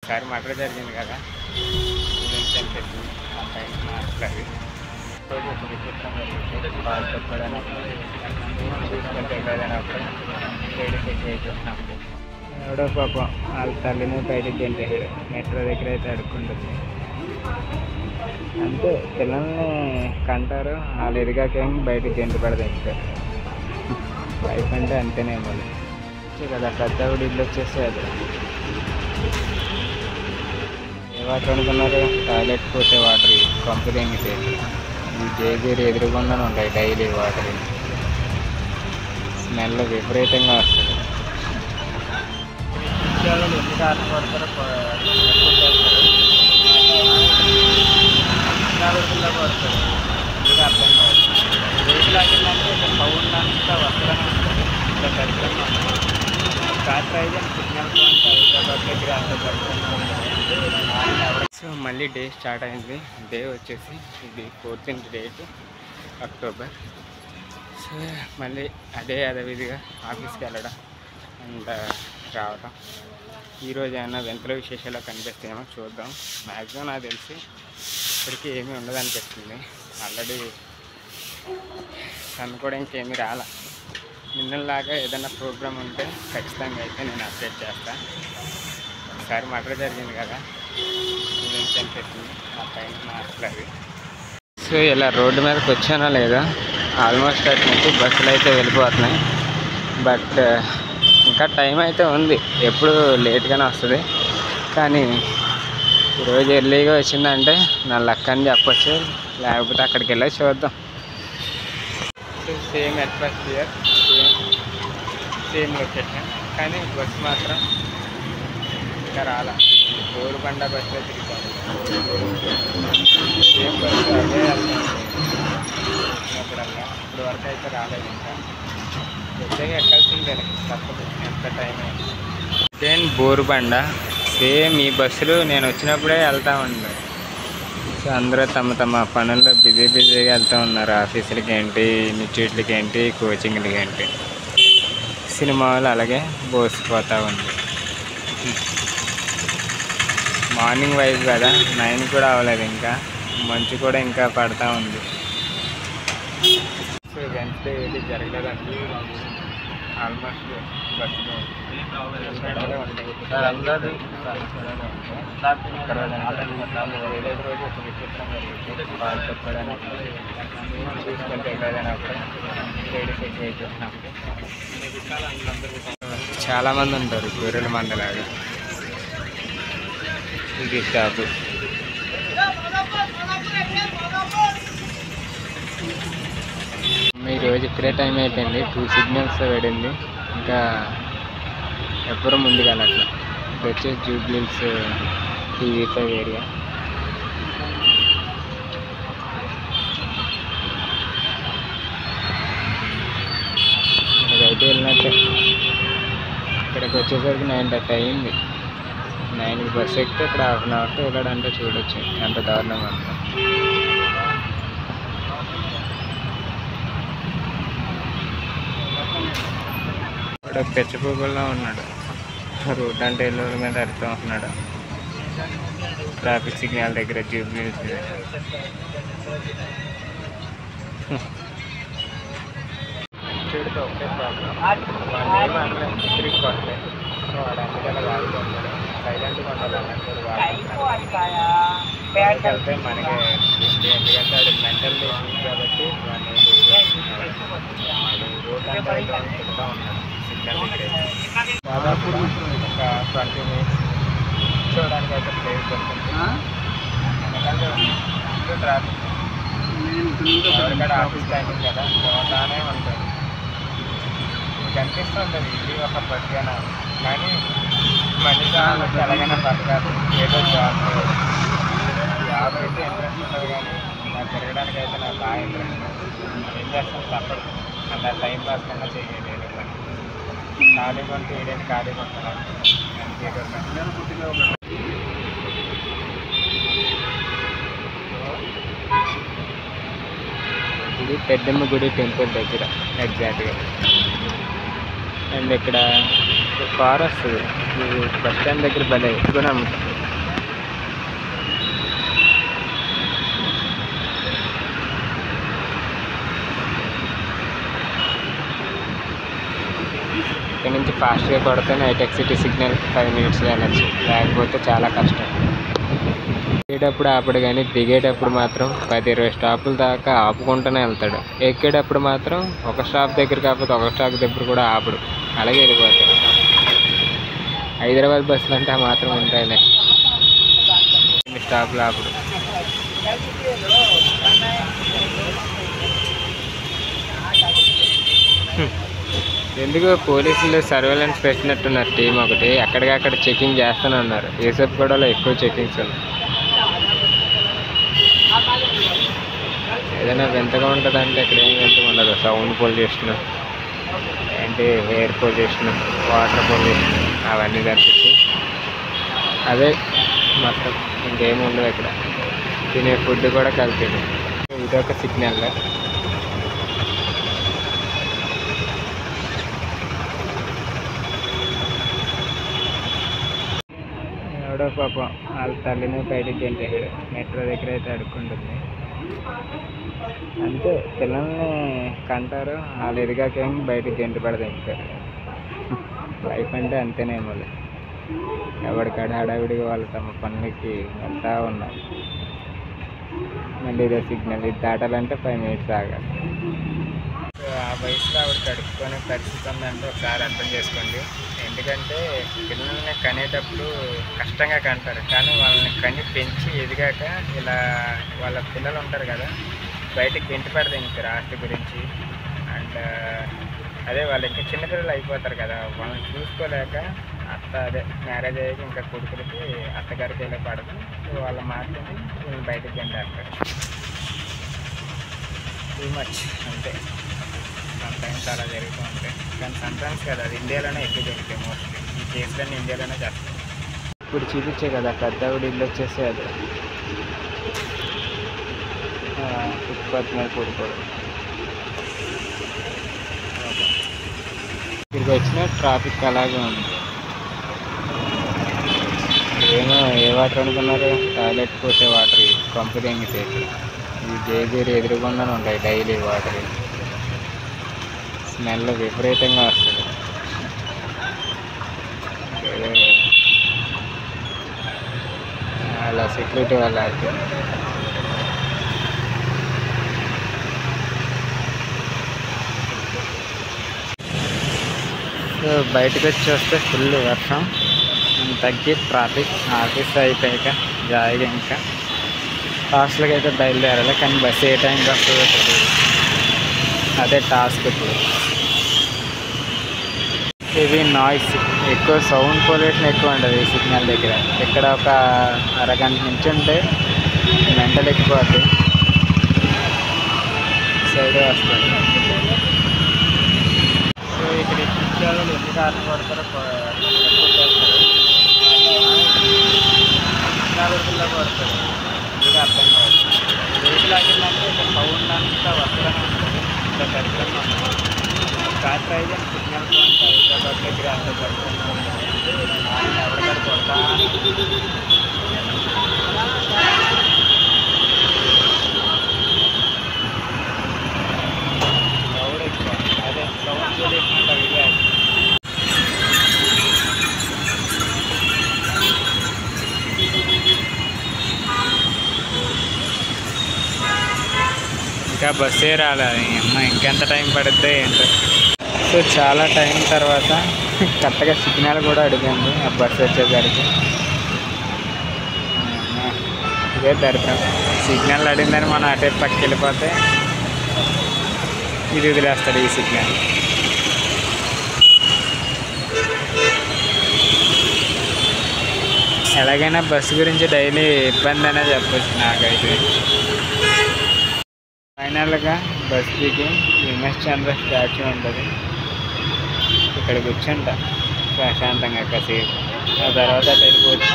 ఒకసారి మర్డర్ జరిగింది కదా, ఆ టైం మాట్లాడి రోజు ఒక విచిత్రం జరిగింది. వాళ్ళు చెప్పడానికి చూసుకుంటే వెళ్ళినప్పుడు లేడీస్ ఎక్కువ అయిపోతున్నాము. ఎవడో పాపం వాళ్ళ తల్లిని బయటకు గెంటేసాడు. మెట్రో దగ్గర అయితే అడుక్కుంటుంది. అంతే, పిల్లల్ని కంటారు, వాళ్ళు ఎదిగాకేం బయటకు గెంటు పడదంటారు. లైఫ్ అంటే అంతేనేమో కదా. పెద్దవిడ ఇల్లు వచ్చేసి అది ఏ వాటర్ అనుకున్నారు, టాయిలెట్ పోసే వాటర్ కంపెనీ ఈ జేబీలు ఎదురుగుండానే ఉంటాయి డైలీ వాటర్. స్మెల్ విపరీతంగా వస్తుంది. ఎన్ని సార్లు పడతారో పడతారు, ఇది అర్థం కాదు. రేపు లాగిందంటే ఇక్కడ పౌండ్ అంతా వస్తూనే ఉంటుంది. ఇక్కడ దరిద్రంగా ఉంటుంది. సిగ్నల్ పాయింట్ హైదరాబాద్ దగ్గర అంత దరిద్రంగా. సో మళ్ళీ డే స్టార్ట్ అయింది. డే వచ్చేసి ఇది 14th డేట్ అక్టోబర్. సో మళ్ళీ అదే విధిగా ఆఫీస్కి వెళ్ళడం అండ్ రావడం. ఈరోజు ఏమైనా వింతల విశేషాలు కనిపిస్తాయేమో చూద్దాం. మ్యాక్సిమం నాకు తెలిసి ఇప్పటికీ ఏమీ ఉండదనిపిస్తుంది. ఆల్రెడీ తను కూడా ఇంకేమీ రాలా. నిన్నలాగా ఏదైనా ప్రోగ్రామ్ ఉంటే ఖచ్చితంగా అయితే నేను అప్డేట్ చేస్తాను. ఒకసారి మర్డర్ జరిగింది కదా, ఆ టైం మాట్లాడి. సో ఇలా రోడ్డు మీదకి వచ్చానో లేదా, ఆల్మోస్ట్ అటు నుంచి బస్సులు అయితే వెళ్ళిపోతున్నాయి. బట్ ఇంకా టైం అయితే ఉంది. ఎప్పుడు లేట్గానే వస్తుంది, కానీ ఈరోజు ఎర్లీగా వచ్చిందంటే నా లక్ అని చెప్పచ్చు. లేకపోతే అక్కడికి వెళ్ళి చూద్దాం. సేమ్ అట్మాస్ఫియర్, సేమ్ లొకేషన్, కానీ బస్సు మాత్రం ఇంకా రాలా. బోరుబండ బస్సులో తిరుగుతాను. సేమ్ బస్సు అదే వచ్చినప్పుడల్లా. ఇప్పుడు వరకు అయితే రాలేదు. ఇంకా పెద్దగా ఎక్కాల్సిందే తప్పదు, ఎంత టైం అయింది. దెన్ బోరుబండ సేమ్ ఈ బస్సులు నేను వచ్చినప్పుడే వెళ్తూ ఉంటాను. సో అందరూ తమ తమ పనుల్లో బిజీగా వెళ్తూ ఉన్నారు. ఆఫీసులకి ఏంటి, ఇన్స్టిట్యూట్లకి ఏంటి, కోచింగ్లకి ఏంటి. సినిమా వాళ్ళు అలాగే బోసిపోతూ ఉంది. మార్నింగ్ వైజ్ కదా, 9 కూడా అవ్వలేదు. ఇంకా మంచు కూడా ఇంకా పడతా ఉంది. సో వెన్స్డే ఏది జరగలేదండి. ఆల్మోస్ట్ బస్సులో సార్ అందరూ ఏదైతే రోజు ఒక విచిత్రం జరిగింది. వాళ్ళు చెప్పడానికి చూసుకుంటే వెళ్ళినప్పుడు లేడీస్ ఎక్కువ అయిపోతున్నాము. చాలామంది ఉంటారు గొర్రెల మందలాగా. ఇది స్టాప్. ఈరోజు ఇక్కడే టైం అయిపోయింది. 2 సిగ్నల్స్ పడింది. ఇంకా ఎవ్వరూ ముందుగా అట్లా. ఇది వచ్చేసి జూబ్లీహిల్స్ TV5 ఏరియా. ఇక్కడికైతే వెళ్ళినట్టే. ఇక్కడికి వచ్చేసరికి 9:30 అయింది. 9కి బస్సు ఎక్కితే ఇక్కడ 1/2 అవర్తో వెళ్ళాడంటే చూడొచ్చు ఎంత దారుణంగా ఉందో. ఇక్కడ పెచ్చపువ్వుల్లో ఉన్నాడు. రోడ్ అంటే ఎల్లూరు మీద అడుగుతూ ఉంటున్నాడు. ట్రాఫిక్ సిగ్నల్ దగ్గర జూబ్లీహిల్స్. చూడితే ఒకటే ప్రాబ్లం, వాడు తిరిగి కొడతాయి. సో వాడు అందుకని వాడుకుంటాడు. సైలెంట్గా ఉండాలన్నట్టు వెళ్తే మనకి ఎందుకంటే అది మెంటల్లీ వీక్ కాబట్టి వాడిని రోడ్ అంతా తిరుగుతూ ఉంటాడు. సిగ్నల్ దగ్గర దాదాపు ఒక 20 minutes చూడడానికి అయితే ప్లేస్ దొరుకుతుంది. ఎందుకంటే ట్రాఫిక్ ఎవరికైనా ఆఫీస్ టైమింగ్ కదా, బాగానే ఉంటుంది. మీకు అనిపిస్తూ ఉంటుంది ఇది ఒక బతిగాన, కానీ మనిషి ఎలాగైనా బతకాలి. ఏదో జాబ్ అయితే ఇంట్రెస్ట్ ఉంటుంది, కానీ నాకు తిరగడానికి అయితే నాకు బాగా ఇంట్రెస్ట్. ఏం చేస్తాను, తప్పదు. అలా టైం పాస్ కన్నా చేయలేదు. ఖాళీగా ఉంటే ఏదైనా ఖాళీగా ఉంటాను. ఇది పెద్దమ్మ గుడి టెంపుల్ దగ్గర ఎగ్జాక్ట్గా. అండ్ ఇక్కడ కార్ వస్తుంది. బస్ స్టాండ్ దగ్గర భలే ఎక్కువ అమ్ముతుంది. ఇక్కడ నుంచి ఫాస్ట్గా కొడితే హైటెక్ సిటీ సిగ్నల్ 5 minutesలో వెళ్ళచ్చు, లేకపోతే చాలా కష్టం. దిగేటప్పుడు ఆపడు కానీ దిగేటప్పుడు మాత్రం 10-20 స్టాపుల దాకా ఆపుకుంటూనే వెళ్తాడు. ఎక్కేటప్పుడు మాత్రం ఒక స్టాప్ దగ్గర కాకపోతే ఒక స్టాప్ దగ్గర కూడా ఆపడు, అలాగే వెళ్ళిపోతాడు. హైదరాబాద్ బస్సులు అంటే ఆ మాత్రం ఉంటాయిలే, స్టాప్లు ఆపడు. ఎందుకు పోలీసులు సర్వేలెన్స్ పెట్టినట్టున్నారు టీం ఒకటి, ఎక్కడికక్కడ చెకింగ్ చేస్తూనే ఉన్నారు. ఏసెఫ్ కూడా ఎక్కువ చెకింగ్స్ ఉన్నాయి. ఏదైనా వింతగా ఉంటుందంటే ఇక్కడ ఏం వింతగా ఉండదు. సౌండ్ పొల్యూషన్ ఏంటి, ఎయిర్ పొల్యూషన్, వాటర్ పొల్యూషన్ అవన్నీ తప్పించి అదే మొత్తం, ఇంకేమి ఉండదు ఇక్కడ. తినే ఫుడ్ కూడా కలిపి. ఇదొక సిగ్నల్. ఎవడో పాపం వాళ్ళ తల్లిని బయటికి గెంటేసాడు. మెట్రో దగ్గర అయితే అడుక్కుంటుంది. అంతే, పిల్లల్ని కంటారు, వాళ్ళు ఎదిగాకేం బయటికి గెంటి పడదింటారు. లైఫ్ అంటే అంతేనేమో. ఎవరికాడ హడావిడిగా వాళ్ళు తమ పనులకి వెళ్తూ ఉన్నారు. మళ్ళీ ఇదే సిగ్నల్, ఇది దాటాలంటే 5 minutes ఆగాలి. ఆ వయసులో ఆవిడ కడుక్కునే పరిస్థితి ఉందంటే ఒకసారి అర్థం చేసుకోండి. ఎందుకంటే పిల్లల్ని కనేటప్పుడు కష్టంగా కంటారు, కానీ వాళ్ళని కని పెంచి ఎదిగాక ఇలా వాళ్ళ పిల్లలు ఉంటారు కదా, బయటకు గెంటి పడదింటారు ఆస్తి గురించి. అండ్ అదే వాళ్ళు ఇంకా చిన్నపిల్లలు అయిపోతారు కదా, వాళ్ళని చూసుకోలేక అదే మ్యారేజ్ అయ్యాక ఇంకా కొడుకులకి అత్తగారికి వెళ్ళే పడదు, వాళ్ళ మాటని వీళ్ళు బయటకు గెంటేస్తారు. టూ మచ్ అంతే. సమ్టైమ్స్ అలా జరుగుతూ ఉంటాయి, కానీ సమ్టైమ్స్ కదా, అది ఇండియాలోనే ఎక్కువ జరుగుతాయి. మోస్ట్లీ ఈ కేసులన్నీ ఇండియాలోనే చేస్తాయి. ఇప్పుడు చూపించే కదా పెద్దవిడ ఇల్లు వచ్చేసి అది ఫుట్పాత్ మీద పడుకోవడం. ఇక్కడికి వచ్చిన ట్రాఫిక్ అలాగే ఉంది. ఏమో ఏ వాటర్ అనుకున్నారు, టాయిలెట్ పోసే వాటర్ కంపు తెంగితే ఈ జేబీరి ఎదురుగుండానే ఉంటాయి డైలీ వాటర్. స్మెల్ విపరీతంగా వస్తుంది. అలా సెక్యూరిటీ వాళ్ళ బయటకు వచ్చి వస్తే ఫుల్ వర్షం తగ్గి ట్రాఫిక్. ఆఫీస్ అయిపోయాక జాయిగా ఇంకా హాస్టల్కి అయితే బయలుదేరాలి, కానీ బస్సు ఏ టైంకి వస్తుందో తెలియదు. అదే టాస్క్. ఇప్పుడు హెవీ నాయిస్ ఎక్కువ, సౌండ్ పొల్యూషన్ ఎక్కువ ఉంటుంది ఈ సిగ్నల్ దగ్గర. ఇక్కడ ఒక అరగంట నుంచి ఉంటే మెంటల్ ఎక్కిపోద్ది. సైడ్ వస్తుంది. సో ఇక్కడ ఇచ్చారు ఎన్ని కార్లు కొడతారో కొడతారు, ఇంకా అర్థం కాదు. వెహికల్ ఆగిందంటే ఇక్కడ సౌండ్ అంతా వస్తూనే ఉంటుంది. ఇంకా దరిద్రంగా ఉంటుంది. కార్ ట్రై చేయండి, సిగ్నల్ పాయింట్ హైదరాబాద్ దగ్గర అంత ఎవరికారు కొడతా సౌండ్ ఎక్కువ. అదే సౌండ్ పొల్యూషన్ ఇవే. ఇంకా బస్సే రాలేదు. ఇంకెంత టైం పడుద్ది ఏంటో. సో చాలా టైం తర్వాత కరెక్ట్గా సిగ్నల్ కూడా అడిగింది ఆ బస్సు వచ్చేసరికి. ఇదే దరిద్రం, సిగ్నల్ అడిగిందని మనం అటే పక్కకి వెళ్ళిపోతే ఇది వదిలేస్తాడు ఈ సిగ్నల్. ఎలాగైనా బస్సు గురించి డైలీ ఇబ్బంది అనే చెప్పచ్చు నాకైతే. ఫైనల్గా బస్ దిగి ఎంఎస్ చంద్ర స్టాచ్యూ ఉంటుంది, ఇక్కడ కూర్చుంటా ప్రశాంతంగా కాసేపు, ఆ తర్వాత వెళ్ళిపోవచ్చు.